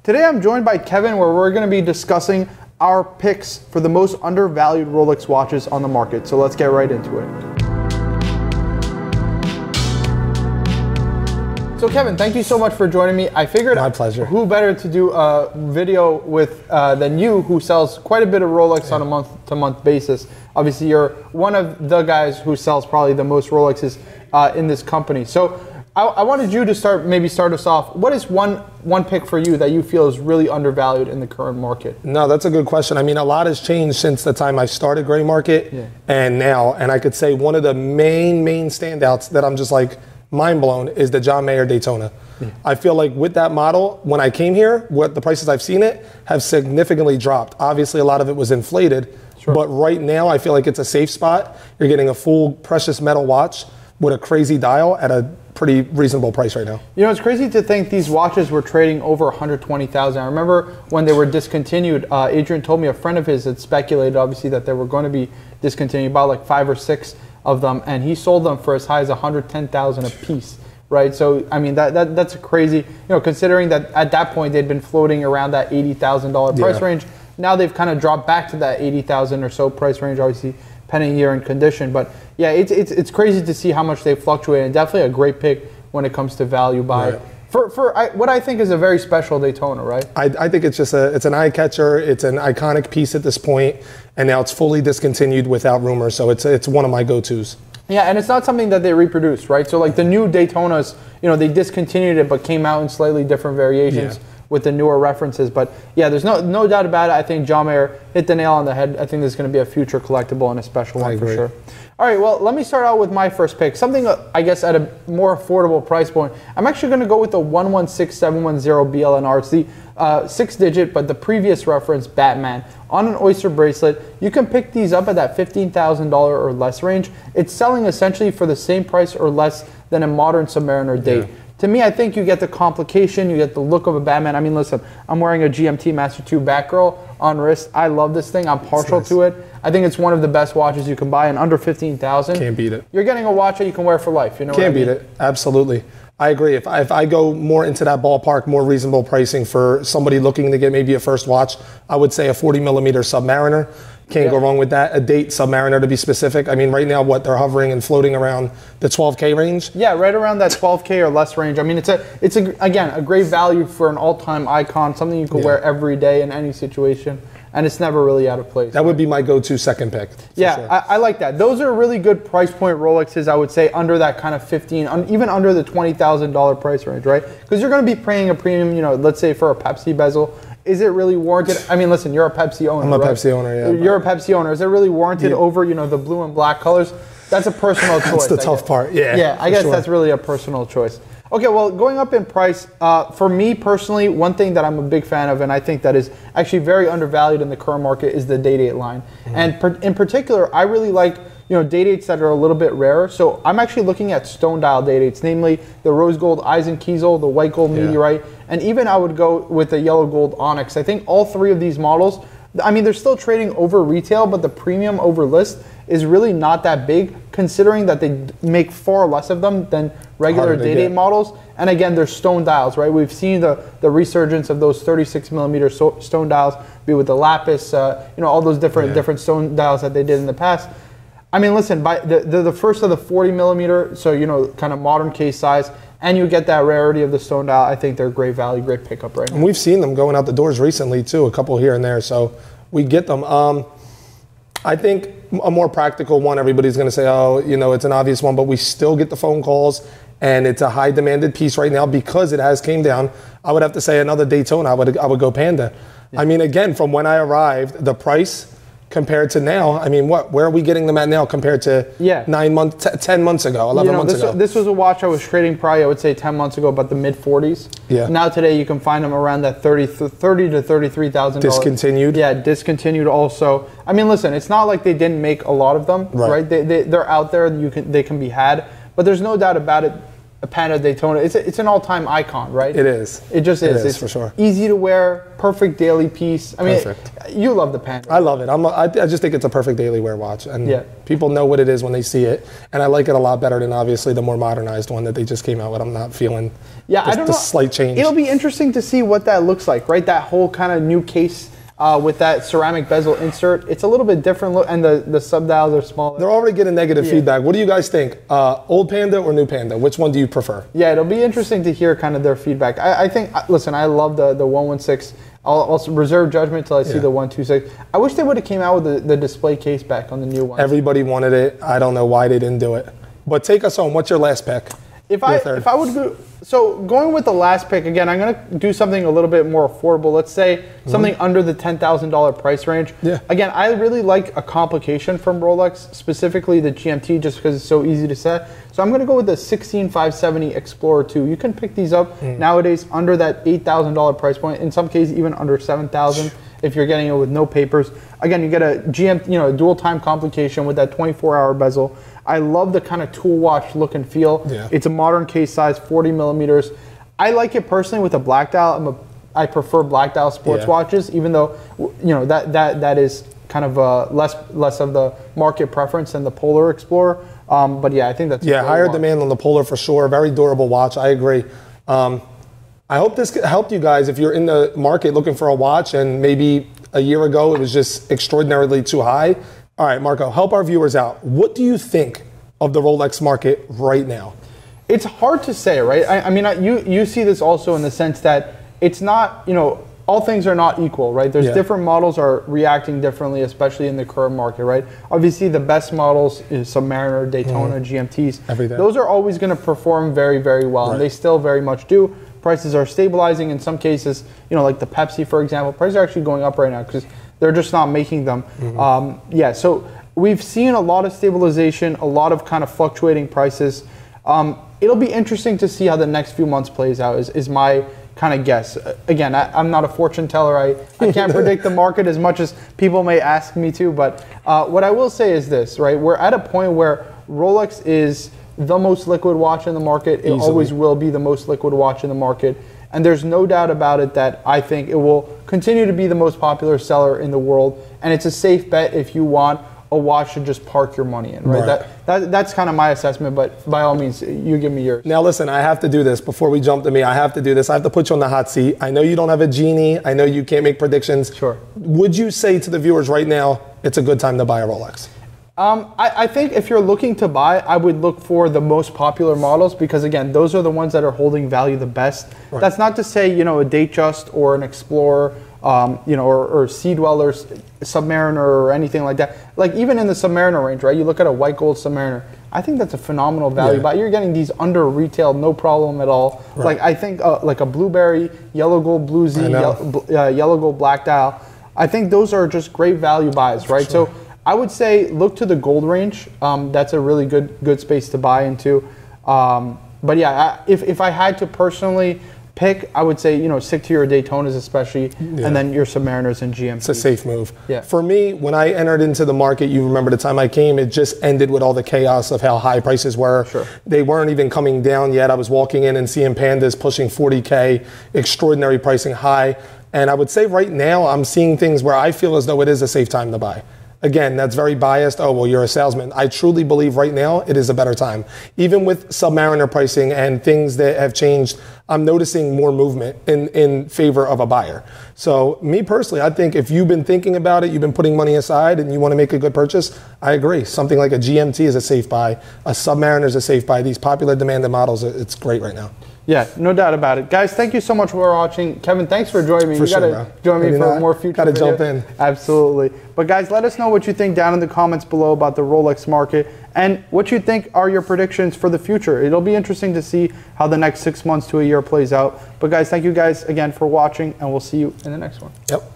Today I'm joined by Kevin, where we're going to be discussing our picks for the most undervalued Rolex watches on the market. So let's get right into it. So Kevin, thank you so much for joining me. I figured my pleasure. Who better to do a video with than you, who sells quite a bit of Rolex on a month-to-month basis. Obviously, you're one of the guys who sells probably the most Rolexes in this company. So I wanted you to start us off. What is one pick for you that you feel is really undervalued in the current market? No, that's a good question. I mean, a lot has changed since the time I started gray market and now. And I could say one of the main standouts that I'm just like mind blown is the John Mayer Daytona. I feel like with that model, when I came here, what the prices I've seen it have significantly dropped. Obviously, a lot of it was inflated, but right now I feel like it's a safe spot. You're getting a full precious metal watch with a crazy dial at a pretty reasonable price right now. You know, it's crazy to think these watches were trading over 120,000. I remember when they were discontinued, Adrian told me a friend of his had speculated, obviously, that they were going to be discontinued, about like 5 or 6 of them, and he sold them for as high as 110,000 a piece, right? So, I mean, that's a crazy, considering that at that point they'd been floating around that $80,000 price range. Now they've kind of dropped back to that 80,000 or so price range, obviously, depending year and condition. But yeah, it's crazy to see how much they fluctuate, and definitely a great pick when it comes to value buy. For what I think is a very special Daytona, right? I think it's just it's an eye catcher. It's an iconic piece at this point, and now it's fully discontinued without rumor. So it's one of my go-tos. Yeah, and it's not something that they reproduce, right? So like the new Daytonas, they discontinued it, but came out in slightly different variations with the newer references. But yeah, there's no doubt about it. I think John Mayer hit the nail on the head. I think this is going to be a future collectible and a special one for sure. All right, well, let me start out with my first pick. Something, I guess, at a more affordable price point. I'm actually going to go with the 116710 BLNR. It's the 6-digit, but the previous reference, Batman, on an Oyster bracelet. You can pick these up at that $15,000 or less range. It's selling essentially for the same price or less than a modern Submariner date. To me, I think you get the complication, you get the look of a Batman. I mean, listen, I'm wearing a GMT Master 2 Batgirl on wrist. I love this thing. I'm partial to it. I think it's one of the best watches you can buy, and under $15,000. Can't beat it. You're getting a watch that you can wear for life. Can't beat it. Absolutely. I agree. If I go more into that ballpark, more reasonable pricing for somebody looking to get maybe a first watch, I would say a 40mm Submariner. Can't go wrong with that. A date Submariner, to be specific. I mean, right now, they're hovering and floating around the 12K range. Yeah, right around that 12K or less range. I mean, it's again a great value for an all-time icon, something you can wear every day in any situation, and it's never really out of place. That would be my go-to second pick. Yeah, sure. I like that. Those are really good price point Rolexes. I would say under that kind of even under the $20,000 price range, right? Because you're going to be paying a premium. Let's say for a Pepsi bezel. Is it really warranted? I mean, listen, you're a Pepsi owner. I'm a Pepsi owner, yeah. You're a Pepsi owner. Is it really warranted over, the blue and black colors? That's a personal choice. That's the tough part, Yeah, I guess that's really a personal choice. Okay, well, going up in price, for me personally, one thing that I'm a big fan of, and I think that is actually very undervalued in the current market, is the day date line. And in particular, I really like day dates that are a little bit rarer. So I'm actually looking at stone dial day dates, namely the rose gold Eisenkiesel, the white gold meteorite, and even I would go with the yellow gold onyx. I think all three of these models, I mean, they're still trading over retail, but the premium over list is really not that big, considering that they make far less of them than regular day date models. And again, they're stone dials, right? We've seen the resurgence of those 36mm stone dials, be with the lapis, all those different stone dials that they did in the past. I mean, listen, by the first of the 40mm, so kind of modern case size, and you get that rarity of the stone dial. I think they're great value, great pickup right now. And we've seen them going out the doors recently too, a couple here and there. So we get them. I think a more practical one, everybody's going to say, oh, it's an obvious one, but we still get the phone calls, and it's a high demanded piece right now because it has came down. I would have to say another Daytona. I would go Panda. I mean, again, from when I arrived, the price compared to now, I mean, where are we getting them at now compared to 9 months, 10 months ago, 11 months ago? This was a watch I was trading probably, I would say 10 months ago, about the mid 40s. Yeah. Now today you can find them around that $30 to $33,000. Discontinued. Yeah, discontinued also. I mean, listen, it's not like they didn't make a lot of them, right? They're out there. They can be had, but there's no doubt about it. a Panda Daytona. It's an all-time icon, right? It is. It just is. It is, it's for sure. Easy to wear, perfect daily piece. I mean, you love the Panda. I love it. I just think it's a perfect daily wear watch, and people know what it is when they see it. And I like it a lot better than obviously the more modernized one that they just came out with. I'm not feeling the slight change. It'll be interesting to see what that looks like, right? That whole kind of new case. With that ceramic bezel insert, it's a little bit different look, and the sub dials are smaller. They're already getting negative feedback. What do you guys think? Old Panda or new Panda? Which one do you prefer? Yeah, it'll be interesting to hear kind of their feedback. I think, listen, I love the 116. I'll reserve judgment till I see the 126. I wish they would have came out with the display case back on the new one. Everybody wanted it. I don't know why they didn't do it. But take us home. What's your last pick? If I would go, so going with the last pick again, I'm going to do something a little bit more affordable. Let's say something under the $10,000 price range. Yeah. Again, I really like a complication from Rolex, specifically the GMT, just because it's so easy to set. So I'm going to go with the 16570 Explorer 2. You can pick these up nowadays under that $8,000 price point. In some cases, even under $7,000 if you're getting it with no papers. Again, you get a a dual time complication with that 24-hour bezel. I love the kind of tool watch look and feel. Yeah. It's a modern case size, 40 millimeters. I like it personally with a black dial. I prefer black dial sports watches, even though that is kind of less of the market preference than the Polar Explorer. But yeah, I think that's higher demand on the Polar for sure. Very durable watch. I agree. I hope this helped you guys if you're in the market looking for a watch and maybe a year ago it was just extraordinarily too high. All right, Marco, help our viewers out. What do you think of the Rolex market right now? It's hard to say, right? I mean, you see this also in the sense that it's not, all things are not equal, right? There's different models are reacting differently, especially in the current market, right? Obviously, the best models is Submariner, Daytona, GMTs. Everything. Those are always going to perform very, very well, and they still very much do. Prices are stabilizing in some cases, like the Pepsi, for example. Prices are actually going up right now because they're just not making them. So we've seen a lot of stabilization, a lot of kind of fluctuating prices. It'll be interesting to see how the next few months plays out is my kind of guess. Again, I'm not a fortune teller. I can't predict the market as much as people may ask me to, but what I will say is this, right? We're at a point where Rolex is the most liquid watch in the market. It always will be the most liquid watch in the market. And there's no doubt about it that I think it will continue to be the most popular seller in the world. And it's a safe bet if you want a watch to just park your money in, right? That's kind of my assessment, but by all means, you give me yours. Now listen, I have to do this before we jump to me. I have to do this. I have to put you on the hot seat. I know you don't have a genie. I know you can't make predictions. Sure. Would you say to the viewers right now, it's a good time to buy a Rolex? I think if you're looking to buy, I would look for the most popular models because, again, those are the ones that are holding value the best. Right. That's not to say, a Datejust or an Explorer, or Sea Dwellers, Submariner or anything like that. Like even in the Submariner range, right? You look at a white gold Submariner. I think that's a phenomenal value buy. You're getting these under retail, no problem at all. Right. Like I think like a Blueberry, yellow gold Blue Z, yellow gold black dial. I think those are just great value buys, right? Sure. So I would say look to the gold range. That's a really good space to buy into. But yeah, if I had to personally pick, I would say, stick to your Daytonas especially, and then your Submariners and GMT. It's a safe move. Yeah. For me, when I entered into the market, you remember the time I came, it just ended with all the chaos of how high prices were. Sure. They weren't even coming down yet. I was walking in and seeing Pandas pushing 40K, extraordinary pricing high. And I would say right now, I'm seeing things where I feel as though it is a safe time to buy. Again, that's very biased. Oh, well, you're a salesman. I truly believe right now it is a better time. Even with Submariner pricing and things that have changed, I'm noticing more movement in favor of a buyer. So me personally, I think if you've been thinking about it, you've been putting money aside and you want to make a good purchase, I agree. Something like a GMT is a safe buy. A Submariner is a safe buy. These popular demanded models, it's great right now. Yeah, no doubt about it. Guys, thank you so much for watching. Kevin, thanks for joining me. You got to join me for more future videos. Got to jump in. Absolutely. But guys, let us know what you think down in the comments below about the Rolex market and what you think are your predictions for the future. It'll be interesting to see how the next 6 months to a year plays out. But guys, thank you guys again for watching, and we'll see you in the next one. Yep.